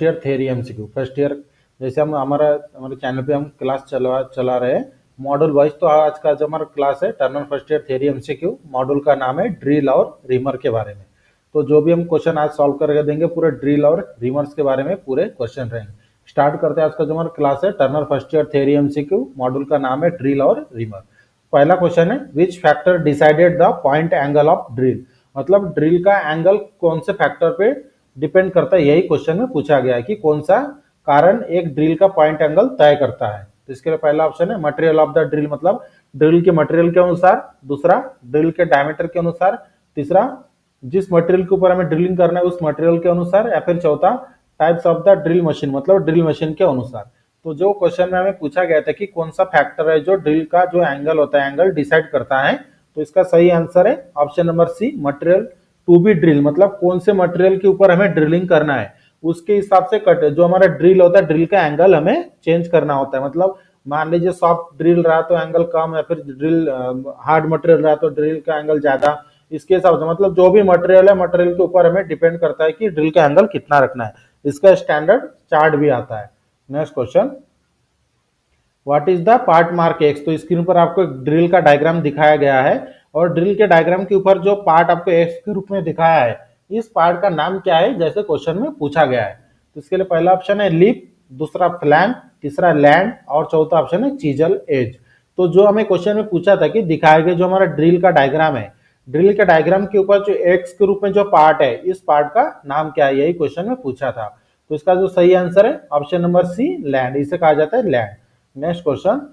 Year theory MCQ first year. जैसे हम हमारे चैनल पे हम क्लास चला रहे हैं मॉड्यूल वाइज। तो आज का जो हमारा क्लास है Turner first year theory MCQ, module का नाम है ड्रिल और रिमर के बारे में। तो जो भी हम क्वेश्चन आज सॉल्व करके देंगे पूरे ड्रिल और रिमर्स के बारे में पूरे क्वेश्चन रहेंगे। स्टार्ट करते हैं आज का जो हमारा क्लास है Turner first year theory MCQ, module का नाम है ड्रिल और रिमर। पहला क्वेश्चन है which factor decided the point angle of drill, मतलब ड्रिल का एंगल कौन से फैक्टर पे डिपेंड करता है, यही क्वेश्चन में पूछा गया है कि कौन सा कारण एक ड्रिल का पॉइंट एंगल तय करता है। तो इसके लिए पहला ऑप्शन है मटेरियल ऑफ द ड्रिल, मतलब ड्रिल के मटेरियल के अनुसार, दूसरा ड्रिल के डायमीटर के अनुसार, तीसरा जिस मटेरियल के ऊपर हमें ड्रिलिंग करना है उस मटेरियल के अनुसार, या फिर चौथा types of the drill machine, मतलब ड्रिल मशीन के अनुसार। तो जो क्वेश्चन में हमें पूछा गया था कि कौन सा फैक्टर है जो ड्रिल का जो एंगल होता है एंगल डिसाइड करता है, तो इसका सही आंसर है option number C material to be drill, मतलब कौन से मटेरियल के ऊपर हमें ड्रिलिंग करना है उसके हिसाब से कट जो हमारा ड्रिल होता है ड्रिल का एंगल हमें चेंज करना होता है। मतलब मान लीजिए सॉफ्ट ड्रिल रहा तो एंगल कम, या फिर ड्रिल हार्ड मटेरियल रहा तो ड्रिल का एंगल ज्यादा, इसके हिसाब से मतलब जो भी मटेरियल है मटेरियल के ऊपर हमें डिपेंड करता है कि ड्रिल का एंगल कितना रखना है। इसका स्टैंडर्ड चार्ट भी आता है। Next question, what is the part mark X. तो स्क्रीन पर आपको ड्रिल का डायग्राम दिखाया गया है और ड्रिल के डायग्राम के ऊपर जो पार्ट आपको एक्स के रूप में दिखाया है इस पार्ट का नाम क्या है, जैसे क्वेश्चन में पूछा गया है। तो इसके लिए पहला ऑप्शन है लिप, दूसरा फ्लैंक, तीसरा लैंड और चौथा ऑप्शन है चीजल एज। तो जो हमें क्वेश्चन में पूछा था कि दिखाए गए जो हमारा ड्रिल का डायग्राम है, ड्रिल के डायग्राम के ऊपर जो एक्स के रूप में जो पार्ट है इस पार्ट का नाम क्या है, यही क्वेश्चन में पूछा था। तो इसका जो सही आंसर है ऑप्शन नंबर सी लैंड, इसे कहा जाता है land. Next question,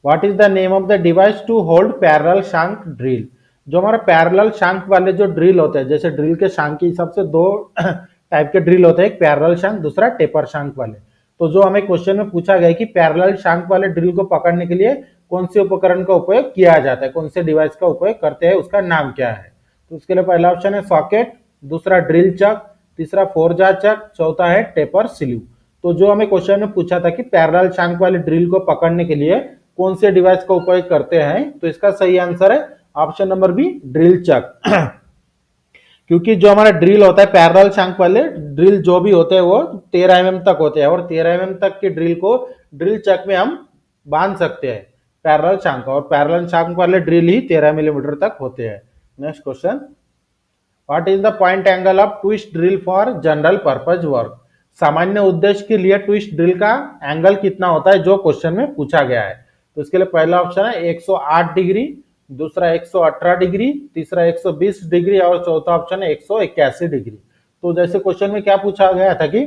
what is the name of the device to hold parallel shank drill. जो हमारा पैरेलल शांक वाले जो ड्रिल होते हैं, जैसे ड्रिल के शांक के हिसाब से दो टाइप के ड्रिल होते हैं, एक पैरेलल शांक दूसरा टेपर शांक वाले। तो जो हमें क्वेश्चन में पूछा गया कि पैरेलल शांक वाले ड्रिल को पकड़ने के लिए कौन से उपकरण का उपयोग किया जाता है, कौन से डिवाइस का उपयोग करते हैं, उसका नाम क्या है। तो उसके लिए पहला ऑप्शन है सॉकेट, दूसरा ड्रिल चक, तीसरा फोरजा चक, चौथा है टेपर स्लीव। तो जो हमें क्वेश्चन में पूछा था कि पैरेलल शांक वाले ड्रिल को पकड़ने के लिए कौन से डिवाइस का उपयोग करते हैं, तो इसका सही आंसर है option number B drill chuck. क्योंकि जो हमारा ड्रिल होता है पैरेलल शांक वाले ड्रिल जो भी होते हैं वो 13 mm तक होते हैं और 13 mm तक के ड्रिल को ड्रिल चक में हम बांध सकते हैं पैरेलल शांक, और पैरेलल शांक वाले ड्रिल ही 13 mm तक होते हैं। Next question, what is the point angle of twist drill for general purpose work. सामान्य उद्देश्य के लिए ट्विस्ट ड्रिल का एंगल कितना होता है, जो क्वेश्चन में पूछा गया है। तो इसके लिए पहला ऑप्शन है 108 डिग्री, दूसरा 118 डिग्री, तीसरा 120 डिग्री और चौथा ऑप्शन है 181 डिग्री। तो जैसे क्वेश्चन में क्या पूछा गया था कि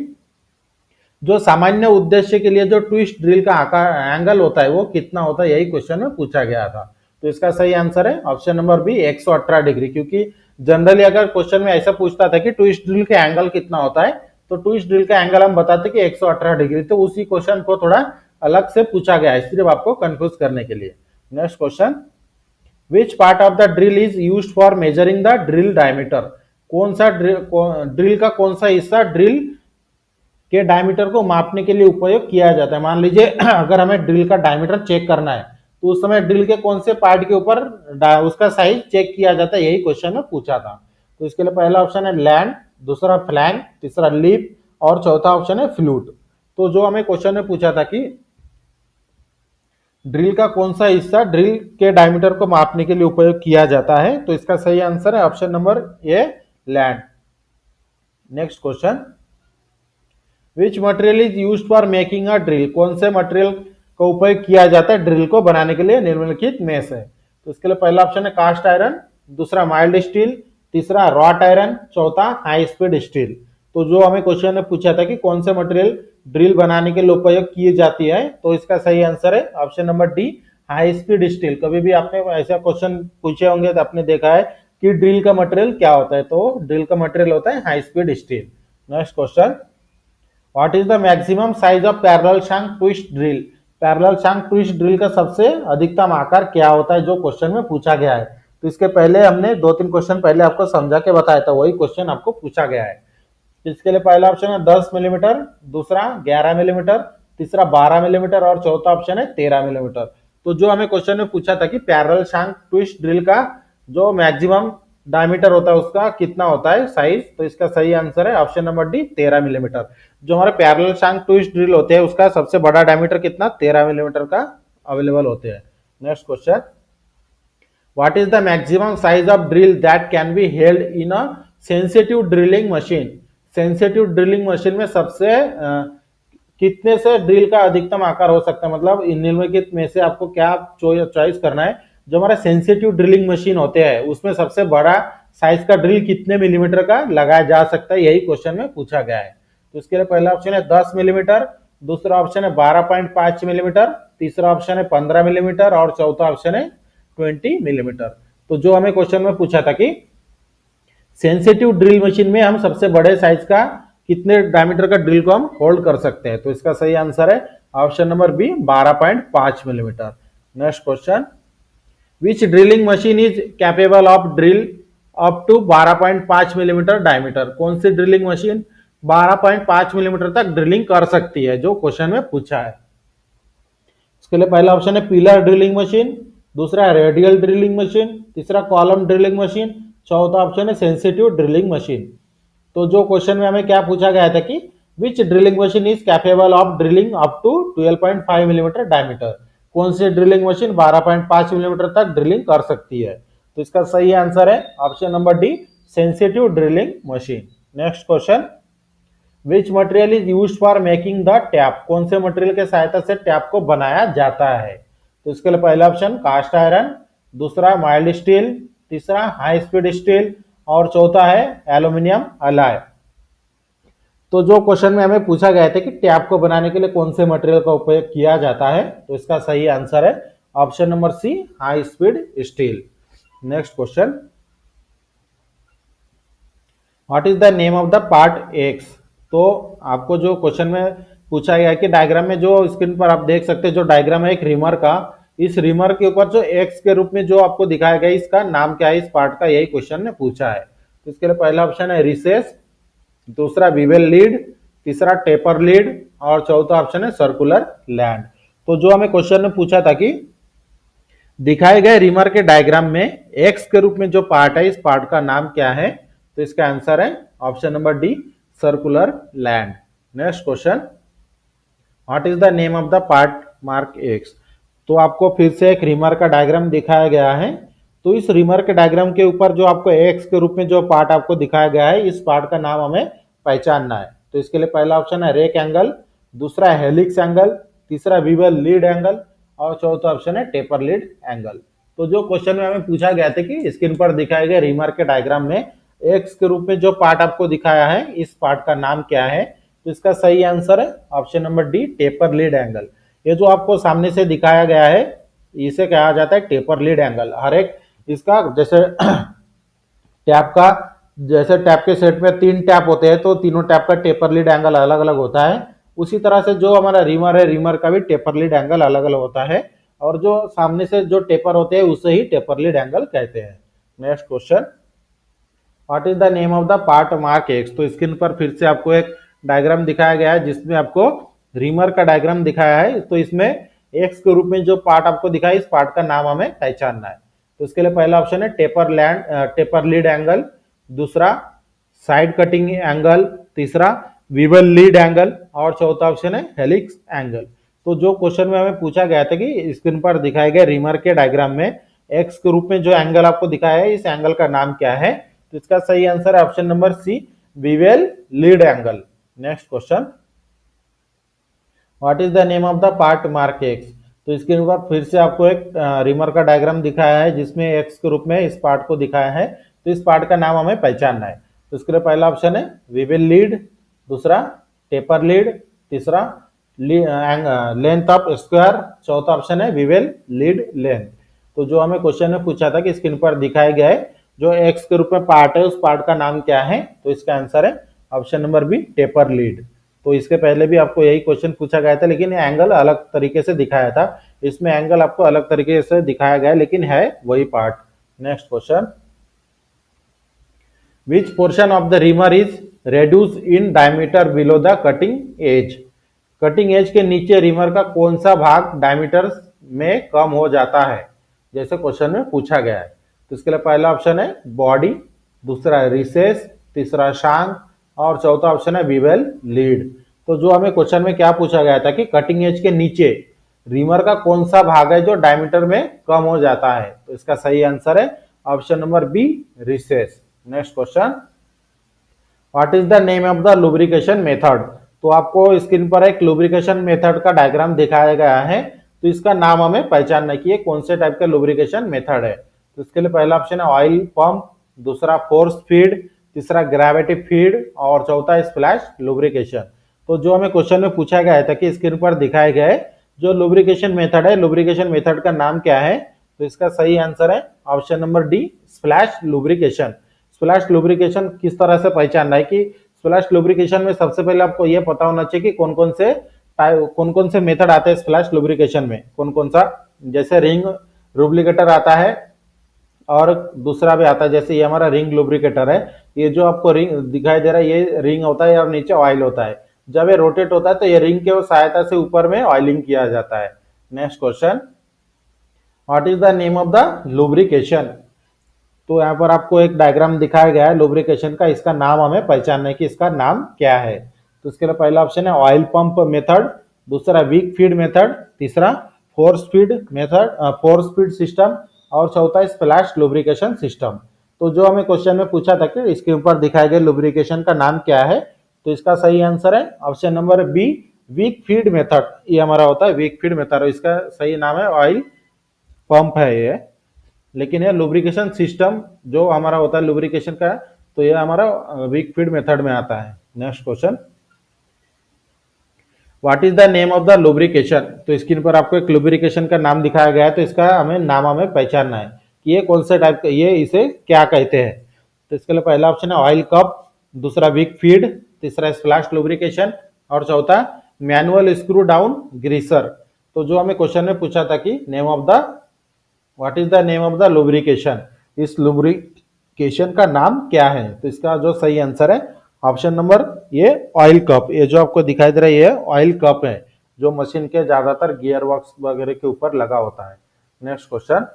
जो सामान्य उद्देश्य के लिए जो ट्विस्ट ड्रिल का आकार एंगल होता है वो कितना होता है, यही क्वेश्चन में पूछा गया था। तो इसका सही आंसर है ऑप्शन नंबर बी 118 डिग्री, क्योंकि जनरली अगर क्वेश्चन में ऐसा पूछता था कि ट्विस्ट ड्रिल का एंगल कितना होता है तो ट्विस्ट ड्रिल का एंगल हम बताते कि 118 डिग्री, तो उसी क्वेश्चन को थोड़ा अलग से पूछा गया है सिर्फ आपको कंफ्यूज करने के लिए। Next question, which part of the drill is used for measuring the drill diameter. कौन सा ड्रिल का कौन सा हिस्सा ड्रिल के डायमीटर को मापने के लिए उपयोग किया जाता है। मान लीजिए अगर हमें ड्रिल का डायमीटर चेक करना है तो उस समय ड्रिल के कौन से पार्ट के ऊपर उसका साइज चेक किया जाता है, यही क्वेश्चन में पूछा था। तो इसके लिए पहला ऑप्शन है लैंड, दूसरा फ्लैंक, तीसरा लिप और चौथा ऑप्शन है फ्लूट। तो जो हमें क्वेश्चन में पूछा था कि ड्रिल का कौन सा हिस्सा ड्रिल के डायमीटर को मापने के लिए उपयोग किया जाता है, तो इसका सही आंसर है option number a land. Next question, which material is used for making a drill. कौन से मटेरियल का उपयोग किया जाता है ड्रिल को बनाने के लिए निम्नलिखित में से। तो इसके लिए पहला ऑप्शन है कास्ट आयरन, दूसरा माइल्ड स्टील, तीसरा रॉट आयरन, चौथा हाई स्पीड स्टील। तो जो हमें क्वेश्चन ने पूछा था कि कौन से मटेरियल ड्रिल बनाने के लिए उपयोग की जाती है, तो इसका सही आंसर है option number D high speed steel. कभी भी आपने ऐसा क्वेश्चन पूछे होंगे तो आपने देखा है कि ड्रिल का मटेरियल क्या होता है, तो ड्रिल का मटेरियल होता है high speed steel. Next question, what is the maximum size of parallel shank twist drill. Parallel shank twist drill का सबसे अधिकतम आकार क्या होता है, जो क्वेश्चन में पूछा गया है। तो इसके पहले हमने 2-3 क्वेश्चन पहले आपको समझा के बताया था, वही क्वेश्चन आपको पूछा गया है। इसके लिए पहला ऑप्शन है 10 मिलीमीटर, दूसरा 11 मिलीमीटर, तीसरा 12 मिलीमीटर और चौथा ऑप्शन है 13 मिलीमीटर। तो जो हमें क्वेश्चन में पूछा था कि पैरेलल शांक ट्विस्ट ड्रिल का जो मैक्सिमम डायमीटर होता है उसका कितना होता है साइज, तो इसका सही आंसर है ऑप्शन नंबर डी 13 मिलीमीटर। जो हमारे पैरेलल शांक ट्विस्ट ड्रिल होते हैं उसका सबसे बड़ा डायमीटर कितना 13 मिलीमीटर का अवेलेबल होते हैं। Next question, what is the maximum size of drill that can be held in a sensitive drilling machine. Sensitive drilling machine में सबसे कितने से ड्रिल का अधिकतम आकार हो सकता है, मतलब इन निम्नलिखित में से आपको क्या चॉइस करना है। जो हमारा सेंसिटिव ड्रिलिंग मशीन होते हैं उसमें सबसे बड़ा साइज का ड्रिल कितने मिलीमीटर का लगाया जा सकता है, यही क्वेश्चन में पूछा गया है। तो इसके लिए पहला ऑप्शन है 10 मिलीमीटर, दूसरा ऑप्शन है 12.5 मिलीमीटर, तीसरा ऑप्शन है 15 मिलीमीटर और चौथा ऑप्शन है 20 मिलीमीटर। तो जो हमें क्वेश्चन में पूछा था कि सेंसिटिव ड्रिल मशीन में हम सबसे बड़े साइज का कितने डायमीटर का ड्रिल को हम होल्ड कर सकते हैं, तो इसका सही आंसर है option number B 12.5 millimetre. Next question, which drilling machine is capable of drill up to 12.5 millimetre diameter. कौन सी ड्रिलिंग मशीन 12.5 मिलीमीटर तक ड्रिलिंग कर सकती है, जो क्वेश्चन में पूछा है। इसके लिए पहला ऑप्शन है पिलर ड्रिलिंग मशीन, दूसरा रेडियल ड्रिलिंग मशीन, तीसरा कॉलम ड्रिलिंग मशीन, चौथा ऑप्शन है सेंसिटिव ड्रिलिंग मशीन। तो जो क्वेश्चन में हमें क्या पूछा गया था कि which drilling machine is capable of drilling up to 12.5 millimetre diameter. कौन सी ड्रिलिंग मशीन 12.5 मिलीमीटर तक ड्रिलिंग कर सकती है, तो इसका सही आंसर है option number D sensitive drilling machine. Next question, which material is used for making the tap. कौन से मटेरियल के सहायता से टैप को बनाया जाता है, तो इसके लिए पहला ऑप्शन कास्ट आयरन, दूसरा माइल्ड स्टील, तीसरा हाई स्पीड स्टील और चौथा है एल्यूमिनियम अलॉय। तो जो क्वेश्चन में हमें पूछा गया था कि टैप को बनाने के लिए कौन से मटेरियल का उपयोग किया जाता है, तो इसका सही आंसर है option number C high speed steel. Next question, what is the name of the part X. तो आपको जो क्वेश्चन में पूछा गया कि डायग्राम में जो स्क्रीन पर आप देख सकते हैं जो डायग्राम है एक रिमर का, इस रिमर के ऊपर जो एक्स के रूप में जो आपको दिखाया गया इसका नाम क्या है इस पार्ट का, यही क्वेश्चन ने पूछा है। तो इसके लिए पहला ऑप्शन है रिसेस, दूसरा विवेल लीड, तीसरा टेपर लीड और चौथा ऑप्शन है सर्कुलर लैंड। तो जो हमें क्वेश्चन में पूछा था कि दिखाए गए रिमर के डायग्राम में एक्स के रूप में जो पार्ट है इस पार्ट का नाम क्या है, तो इसका आंसर है option number D circular land. Next question, what is the name of the part mark X. तो आपको फिर से एक रिमर का डायग्राम दिखाया गया है, तो इस रिमर के डायग्राम के ऊपर जो आपको एक्स के रूप में जो पार्ट आपको दिखाया गया है इस पार्ट का नाम हमें पहचानना है। तो इसके लिए पहला ऑप्शन है रेक एंगल, दूसरा है हेलिक्स एंगल, तीसरा विवेल लीड एंगल और चौथा ऑप्शन है टेपर लीड एंगल। तो जो क्वेश्चन में हमें पूछा गया था कि स्क्रीन पर दिखाए गए रिमर के डायग्राम में एक्स के रूप में जो पार्ट आपको दिखाया है इस पार्ट का नाम क्या है, तो इसका सही आंसर है option number D taper lead angle. ये जो आपको सामने से दिखाया गया है इसे कहा जाता है टेपर लीड एंगल। हर एक इसका जैसे टैप का जैसे टैप के सेट में 3 टैप होते हैं तो तीनों टैप का टेपर लीड एंगल अलग अलग होता है, उसी तरह से जो हमारा रिमर है रिमर का भी टेपर लीड एंगल अलग अलग होता है और जो सामने से जो टेपर होते हैं उसे ही टेपर लीड एंगल कहते हैं। Next question, what is the name of the part mark X. तो स्क्रीन पर फिर से आपको एक डायग्राम दिखाया गया है जिसमें आपको रिमर का डायग्राम दिखाया है, तो इसमें एक्स के रूप में जो पार्ट आपको दिखाया इस पार्ट का नाम हमें पहचानना है। तो इसके लिए पहला ऑप्शन है टेपर लीड एंगल, दूसरा साइड कटिंग एंगल, तीसरा विवेल लीड एंगल और चौथा ऑप्शन है हेलिक्स एंगल। तो जो क्वेश्चन में हमें पूछा गया था कि स्क्रीन पर दिखाए गए रिमर के डायग्राम में एक्स के रूप में जो एंगल आपको दिखाया है इस एंगल का नाम क्या है, तो इसका सही आंसर है ऑप्शन नंबर सी विवेल lead angle. Next question, what is the name of the part mark X. तो इसके ऊपर फिर से आपको एक रिमर का डायग्राम दिखाया है जिसमें एक्स के रूप में इस पार्ट को दिखाया है, तो इस पार्ट का नाम हमें पहचानना है। तो इसके लिए पहला ऑप्शन है विवेल लीड, दूसरा टेपर लीड, तीसरा लेंथ ऑफ स्क्वायर, चौथा ऑप्शन है विवेल लीड लेंथ। तो जो हमें क्वेश्चन में पूछा था कि स्क्रीन पर दिखाया गया है जो एक्स के रूप में पार्ट है उस पार्ट का नाम क्या है, तो इसका आंसर है option number B taper lead. तो इसके पहले भी आपको यही क्वेश्चन पूछा गया था लेकिन एंगल अलग तरीके से दिखाया था, इसमें एंगल आपको अलग तरीके से दिखाया गया लेकिन है वही part. Next question, which portion of the reamer is reduce in diameter below the cutting edge. Cutting edge के नीचे रिमर का कौन सा भाग डायमीटर में कम हो जाता है, जैसे क्वेश्चन में पूछा गया है। तो इसके लिए पहला ऑप्शन है बॉडी, दूसरा है रिसेस, तीसरा शांक और चौथा ऑप्शन है बीवेल लीड। तो जो हमें क्वेश्चन में क्या पूछा गया था कि कटिंग एज के नीचे रीमर का कौन सा भाग है जो डायमीटर में कम हो जाता है, तो इसका सही आंसर है option number B, recess. Next question, what is the name of the lubrication method. तो आपको स्क्रीन पर एक लुब्रिकेशन मेथड का डायग्राम दिखाया गया है, तो इसका नाम हमें पहचानना कि ये कौन से टाइप का लुब्रिकेशन मेथड है। तो इसके लिए पहला ऑप्शन है ऑयल पंप, दूसरा फोर्स फीड, तीसरा ग्रेविटी फीड और चौथा स्प्लैश लुब्रिकेशन। तो जो हमें क्वेश्चन में पूछा गया था कि स्क्रीन पर दिखाए गए जो लुब्रिकेशन मेथड है, लुब्रिकेशन मेथड का नाम क्या है, तो इसका सही आंसर है option number D, splash lubrication. Splash lubrication किस तरह से पहचानना है कि स्प्लैश लुब्रिकेशन में सबसे पहले आपको यह पता होना चाहिए कि कौन कौन से मेथड आते हैं स्प्लैश लुब्रिकेशन में, कौन कौन सा, जैसे रिंग लुब्रिकेटर आता है और दूसरा भी आता है, जैसे ये हमारा रिंग लुब्रिकेटर है। ये जो आपको रिंग दिखाई दे रहा है ये रिंग होता है और नीचे ऑयल होता है। जब ये रोटेट होता है तो ये रिंग के सहायता से ऊपर में ऑयलिंग किया जाता है। Next question, what is the name of the lubrication. तो यहाँ पर आपको एक डायग्राम दिखाया गया है लुब्रिकेशन का, इसका नाम हमें पहचानना है कि इसका नाम क्या है। तो इसके लिए पहला ऑप्शन है ऑयल पंप मेथड, दूसरा वीक फीड मेथड, तीसरा फोर्स फीड सिस्टम और चौथा स्प्लैश लुब्रिकेशन सिस्टम। तो जो हमें क्वेश्चन में पूछा था कि इसके ऊपर दिखाए गए लुब्रिकेशन का नाम क्या है, तो इसका सही आंसर है option number B, wick feed method. ये हमारा होता है वीक फीड मेथड, इसका सही नाम है ऑयल पंप है ये, लेकिन ये लुब्रिकेशन सिस्टम जो हमारा होता है लुब्रिकेशन का, तो ये हमारा वीक फीड मेथड में आता है। Next question, what is the name of the lubrication. तो स्क्रीन पर आपको एक लुब्रिकेशन का नाम दिखाया गया है, तो इसका हमें पहचानना है कि ये कौन से टाइप का, ये इसे क्या कहते हैं। तो इसके लिए पहला ऑप्शन है ऑयल कप, दूसरा वीक फीड, तीसरा स्प्लैश लुब्रिकेशन और चौथा मैनुअल स्क्रू डाउन ग्रीसर। तो जो हमें क्वेश्चन में पूछा था कि what is the name of the lubrication, इस लुब्रिकेशन का नाम क्या है, तो इसका जो सही आंसर है ऑप्शन नंबर ये ऑयल कप। ये जो आपको दिखाई दे रहा है ये ऑयल कप है जो मशीन के ज्यादातर गियर वर्क्स वगैरह के ऊपर लगा होता है। Next question,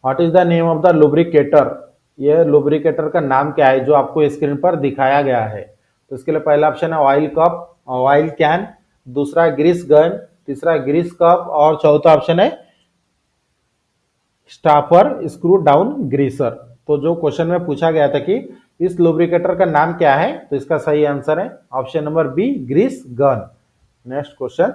what is the name of the lubricator. ये लुब्रिकेटर का नाम क्या है जो आपको स्क्रीन पर दिखाया गया है। तो इसके लिए पहला ऑप्शन है ऑयल कप, ऑयल कैन, दूसरा ग्रीस गन, तीसरा ग्रीस कप और चौथा ऑप्शन है स्टाफर स्क्रू डाउन ग्रीसर। तो जो क्वेश्चन में पूछा गया था कि इस लुब्रिकेटर का नाम क्या है, तो इसका सही आंसर है option number B, grease gun. Next question,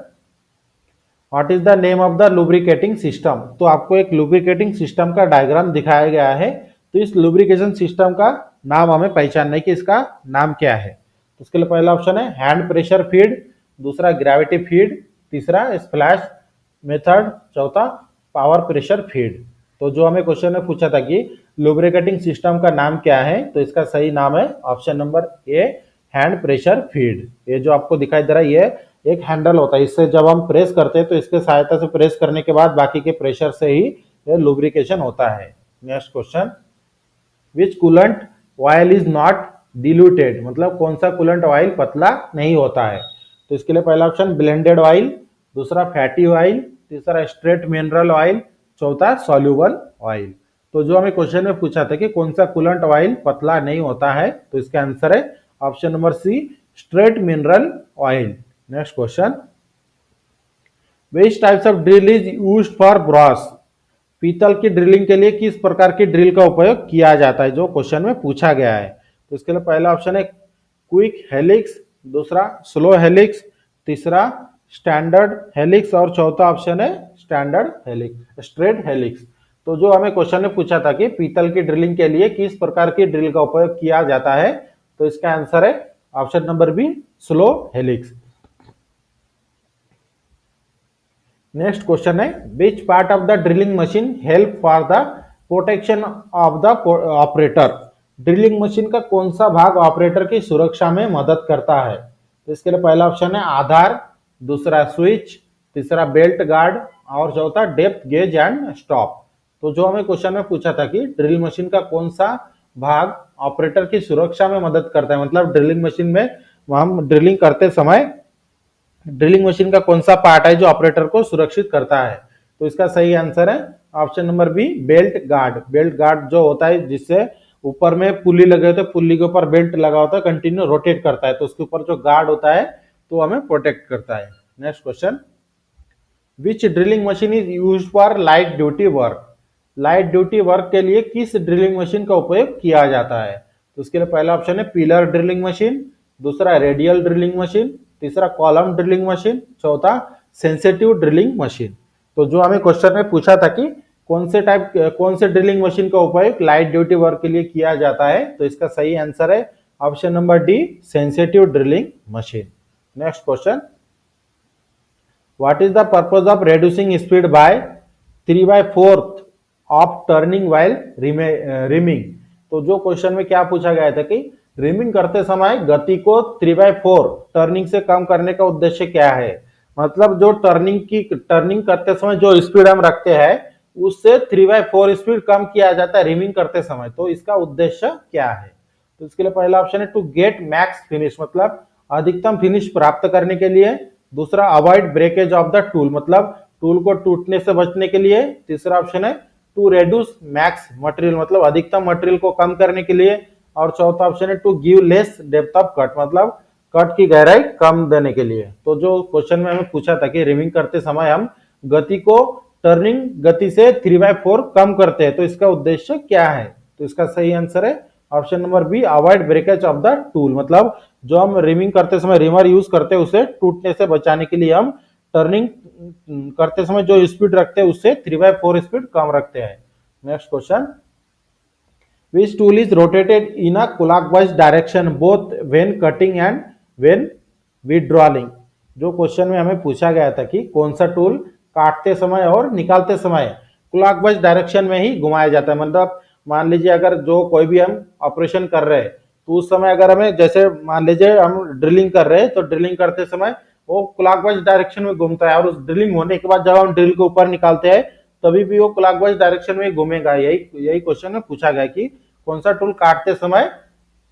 what is the name of the lubricating system. तो आपको एक लुब्रिकेटिंग सिस्टम का डायग्राम दिखाया गया है, तो इस लुब्रिकेशन सिस्टम का नाम हमें पहचानना है कि इसका नाम क्या है। तो इसके लिए पहला ऑप्शन है हैंड प्रेशर फीड, दूसरा ग्रेविटी फीड, तीसरा स्प्लैश मेथड, चौथा पावर प्रेशर फीड। तो जो हमें क्वेश्चन में पूछा था कि लुब्रिकेटिंग सिस्टम का नाम क्या है, तो इसका सही नाम है ऑप्शन नंबर ए, हैंड प्रेशर फीड। ये जो आपको दिखाई दे रहा है ये एक हैंडल होता है, इससे जब हम प्रेस करते हैं तो इसके सहायता से प्रेस करने के बाद बाकी के प्रेशर से ही ये लुब्रिकेशन होता है। Next question, which coolant oil is not diluted, मतलब कौन सा कूलेंट ऑयल पतला नहीं होता है। तो इसके लिए पहला ऑप्शन ब्लेंडेड ऑयल, दूसरा फैटी ऑयल, तीसरा स्ट्रेट मिनरल ऑयल, चौथा सॉल्यूबल ऑयल। तो जो हमें क्वेश्चन में पूछा था कि कौन सा कूलेंट ऑयल पतला नहीं होता है, तो इसका आंसर है option number C, straight mineral oil. Next question, which types of drill is used for brass. पीतल की ड्रिलिंग के लिए किस प्रकार की ड्रिल का उपयोग किया जाता है, जो क्वेश्चन में पूछा गया है। तो इसके लिए पहला ऑप्शन है क्विक हेलिक्स, दूसरा स्लो हेलिक्स, तीसरा स्टैंडर्ड हेलिक्स और चौथा ऑप्शन है स्ट्रेट हेलिक्स। तो जो हमें क्वेश्चन में पूछा था कि पीतल की ड्रिलिंग के लिए किस प्रकार की ड्रिल का उपयोग किया जाता है, तो इसका आंसर है option number B, slow helix. Next question है which part of the drilling machine help for the protection of the operator. Drilling machine का कौन सा भाग ऑपरेटर की सुरक्षा में मदद करता है। तो इसके लिए पहला ऑप्शन है आधार, दूसरा स्विच, तीसरा बेल्ट गार्ड और चौथा डेप्थ गेज एंड स्टॉप। तो जो हमें क्वेश्चन में पूछा था कि ड्रिल मशीन का कौन सा भाग ऑपरेटर की सुरक्षा में मदद करता है, मतलब ड्रिलिंग मशीन में हम ड्रिलिंग करते समय ड्रिलिंग मशीन का कौन सा पार्ट है जो ऑपरेटर को सुरक्षित करता है, तो इसका सही आंसर है option number B belt guard. Belt guard जो होता है जिससे ऊपर में पुल्ली लगे होते हैं, पुल्ली के ऊपर बेल्ट लगा होता है, कंटिन्यू रोटेट करता है, तो उसके ऊपर जो गार्ड होता है तो हमें प्रोटेक्ट करता है। Next question, which drilling machine is use for light duty work. Light duty work के लिए किस ड्रिलिंग मशीन का उपयोग किया जाता है? तो उसके लिए पहला ऑप्शन है पिलर ड्रिलिंग मशीन, दूसरा रेडियल ड्रिलिंग मशीन, तीसरा कॉलम ड्रिलिंग मशीन, चौथा सेंसिटिव ड्रिलिंग मशीन। तो जो हमें क्वेश्चन में पूछा था कि कौन से ड्रिलिंग मशीन का उपयोग लाइट ड्यूटी वर्क के लिए किया जाता है, तो इसका सही आंसर है option number D sensitive drilling machine. Next question, what is the purpose of reducing speed by 3/4 of turning while rhyming. तो जो क्वेश्चन में क्या पूछा गया था कि रिमिंग करते समय गति को 3/4 टर्निंग से कम करने का उद्देश्य क्या है। मतलब जो टर्निंग करते समय जो स्पीड हम रखते हैं उससे 3/4 स्पीड कम किया जाता है रिमिंग करते समय, तो इसका उद्देश्य क्या है? तो इसके लिए पहला ऑप्शन है टू गेट मैक्स फिनिश, मतलब अधिकतम फिनिश प्राप्त करने के लिए, दूसरा avoid breakage of the tool, मतलब टूल को टूटने से बचने के लिए, तीसरा ऑप्शन है टू रेड्यूस मैक्स मटेरियल, मतलब अधिकतम मटेरियल को कम करने के लिए, और चौथा ऑप्शन है to give less depth of cut, मतलब कट की गहराई कम देने के लिए। तो जो क्वेश्चन में हमें पूछा था कि रिमिंग करते समय हम गति को टर्निंग गति से 3/4 कम करते हैं, तो इसका उद्देश्य क्या है? तो इसका सही आंसर है option number be avoid breakage of the tool, मतलब जो हम रिमिंग करते समय रिमर यूज करते हैं उसे टूटने से बचाने के लिए हम टर्निंग करते समय जो स्पीड रखते हैं उससे 3/4 स्पीड कम रखते हैं। Next question, which tool is rotated in a clockwise direction both when cutting and when withdrawing. जो क्वेश्चन में हमें पूछा गया था कि कौन सा टूल काटते समय और निकालते समय क्लॉकवाइज डायरेक्शन में ही घुमाया जाता है। मतलब मान लीजिए अगर जो कोई भी हम ऑपरेशन कर रहे हैं तो उस समय अगर हमें जैसे मान लीजिए हम ड्रिलिंग कर रहे हैं तो ड्रिलिंग करते समय वो क्लॉकवाइज डायरेक्शन में घूमता है, और उस ड्रिलिंग होने के बाद जब हम ड्रिल को ऊपर निकालते हैं तभी भी वो क्लॉकवाइज डायरेक्शन में घूमेगा। यही क्वेश्चन में पूछा गया कि कौन सा टूल काटते समय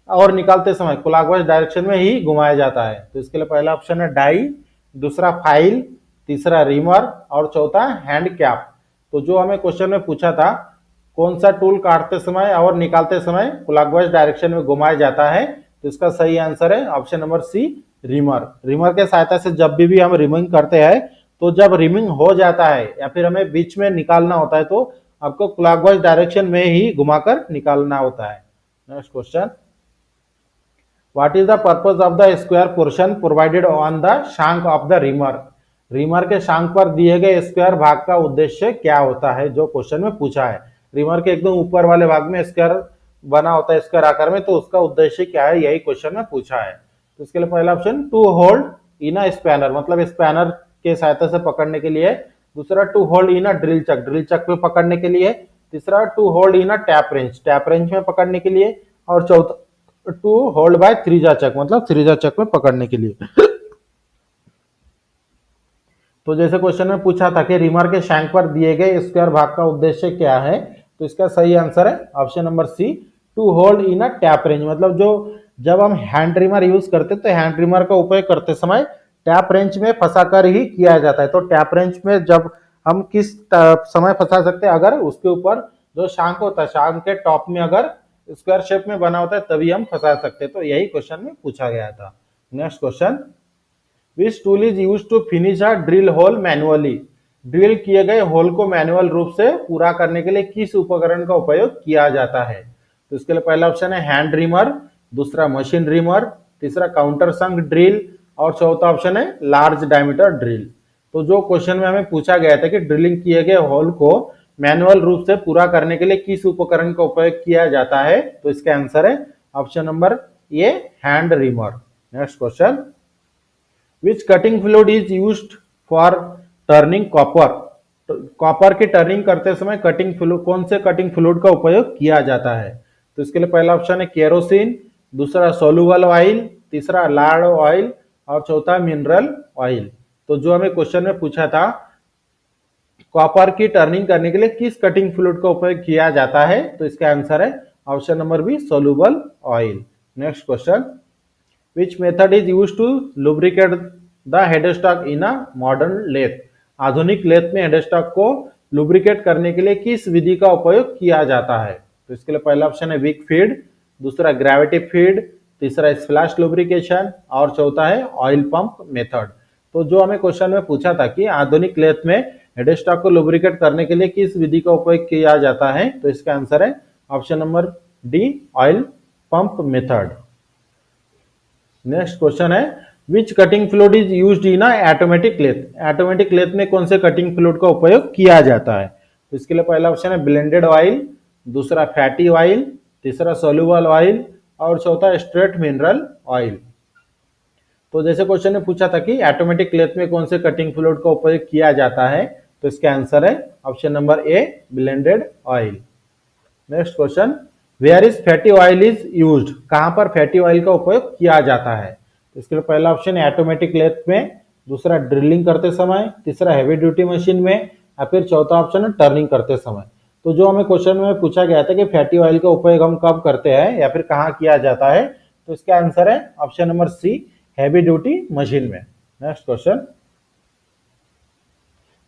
और निकालते समय क्लॉकवाइज डायरेक्शन में ही घुमाया जाता है। तो इसके लिए पहला ऑप्शन है डाई, दूसरा फाइल, तीसरा रिमर और चौथा हैंड कैप। तो जो हमें क्वेश्चन में पूछा था कौन सा टूल काटते समय और निकालते समय क्लॉकवाइज डायरेक्शन में घुमाया जाता है, तो इसका सही आंसर है option number C reamer. Reamer के सहायता से जब भी हम रिमिंग करते हैं तो जब रिमिंग हो जाता है या फिर हमें बीच में निकालना होता है तो आपको क्लॉकवाइज डायरेक्शन में ही घुमाकर निकालना होता है। Next question, what is the purpose of the square portion provided on the shank of the reamer. Reamer के शांक पर दिए गए स्क्वायर भाग का उद्देश्य क्या होता है, जो क्वेश्चन में पूछा है। रिमर के एकदम ऊपर वाले भाग में स्क्वायर बना होता है स्क्वायर आकार में, तो उसका उद्देश्य क्या है, यही क्वेश्चन में पूछा है। तो इसके लिए पहला option to hold in a spanner, मतलब स्पैनर के सहायता से पकड़ने के लिए, दूसरा to hold in a drill chuck पे पकड़ने के लिए, तीसरा to hold in a tap wrench में पकड़ने के लिए, और चौथा to hold by three jaw chuck, मतलब थ्रीजा चक में पकड़ने के लिए। तो जैसे क्वेश्चन में पूछा था कि रिमर के शैंक पर दिए गए स्क्वायर भाग का उद्देश्य क्या है, तो इसका सही आंसर है option number C to hold in a tap wrench, मतलब जो जब हम हैंड रिमर यूज करते तो हैंड रिमर का उपयोग करते समय टैप रेंच में फंसाकर ही किया जाता है। तो टैप रेंच में जब हम किस समय फंसा सकते हैं, अगर उसके ऊपर जो शांक होता है शांक के टॉप में अगर स्क्वायर शेप में बना होता है तभी हम फंसा सकते हैं। तो यही क्वेश्चन में पूछा गया था। Next question, which tool is use to finish a drill hole manually. Drill किए गए होल को मैनुअल रूप से पूरा करने के लिए किस उपकरण का उपयोग किया जाता है? तो इसके लिए पहला ऑप्शन है हैंड रिमर, दूसरा मशीन रिमर, तीसरा काउंटर संक ड्रिल और चौथा ऑप्शन है लार्ज डायमीटर ड्रिल। तो जो क्वेश्चन में हमें पूछा गया था कि ड्रिलिंग किए गए होल को मैनुअल रूप से पूरा करने के लिए किस उपकरण का उपयोग किया जाता है, तो इसका आंसर है option number A hand reamer. Next question, which cutting fluid is used for turning copper. Copper की टर्निंग करते समय कटिंग फ्लूइड कौन से कटिंग फ्लूइड का उपयोग किया जाता है? तो इसके लिए पहला ऑप्शन है केरोसिन, दूसरा सोलुबल ऑयल, तीसरा लार्ड ऑयल और चौथा मिनरल ऑयल। तो जो हमें क्वेश्चन में पूछा था कॉपर की टर्निंग करने के लिए किस कटिंग फ्लूइड का उपयोग किया जाता है, तो इसका आंसर है option number B soluble oil. Next question, which method is used to lubricate the headstock in a modern lathe। आधुनिक लेथ में हेडस्टॉक को लुब्रिकेट करने के लिए किस विधि का उपयोग किया जाता है? तो इसके लिए पहला ऑप्शन है विक फीड, दूसरा ग्रेविटी फीड, तीसरा स्प्लैश लुब्रिकेशन और चौथा है ऑयल पंप मेथड। तो जो हमें क्वेश्चन में पूछा था कि आधुनिक लेथ में हेडस्टॉक को लुब्रिकेट करने के लिए किस विधि का उपयोग किया जाता है, तो इसका आंसर है option number D, oil pump method. Next question है which cutting fluid is used in automatic lathe? Automatic lathe में कौन से कटिंग फ्लूइड का उपयोग किया जाता है? तो इसके लिए पहला ऑप्शन है ब्लेंडेड ऑयल, दूसरा फैटी ऑयल, तीसरा सोल्यूबल ऑयल और चौथा स्ट्रेट मिनरल ऑयल। तो जैसे क्वेश्चन ने पूछा था कि ऑटोमेटिक लेथ में कौन से कटिंग फ्लूइड का उपयोग किया जाता है, तो इसका आंसर है option number A, blended oil. Next question where is fatty oil is used? कहां पर फैटी ऑयल का उपयोग किया जाता है? तो इसके लिए पहला ऑप्शन है ऑटोमेटिक लेथ में, दूसरा ड्रिलिंग करते समय, तीसरा हैवी ड्यूटी मशीन में या फिर चौथा ऑप्शन है टर्निंग करते समय। तो जो हमें क्वेश्चन में पूछा गया था कि फैटी ऑयल का उपयोग हम कब करते हैं या फिर कहाँ किया जाता है, तो इसका आंसर है option number C, heavy duty machine में। नेक्स्ट क्वेश्चन,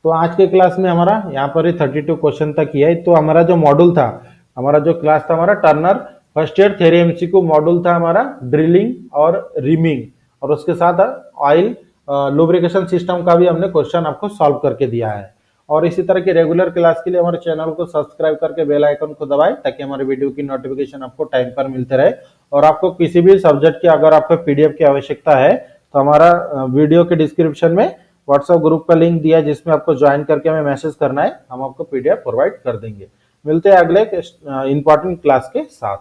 तो आज के क्लास में हमारा यहाँ पर ही 32 क्वेश्चन तक ही है। तो हमारा जो मॉड्यूल था, हमारा जो क्लास था, हमारा Turner first year theory MCQ module था हमारा ड्रिलिंग और रिमिंग, और उसके साथ ऑयल लुब्रिकेशन सिस्टम का भी हमने क्वेश्चन आपको सॉल्व करके दिया है। और इसी तरह के रेगुलर क्लास के लिए हमारे चैनल को सब्सक्राइब करके बेल आइकन को दबाएं ताकि हमारे वीडियो की नोटिफिकेशन आपको टाइम पर मिलते रहे। और आपको किसी भी सब्जेक्ट की अगर आपको पीडीएफ की आवश्यकता है तो हमारा वीडियो के डिस्क्रिप्शन में व्हाट्सएप ग्रुप का लिंक दिया है जिसमें आपको ज्वाइन करके हमें मैसेज करना है, हम आपको पीडीएफ प्रोवाइड कर देंगे। मिलते हैं अगले इंपॉर्टेंट क्लास के साथ।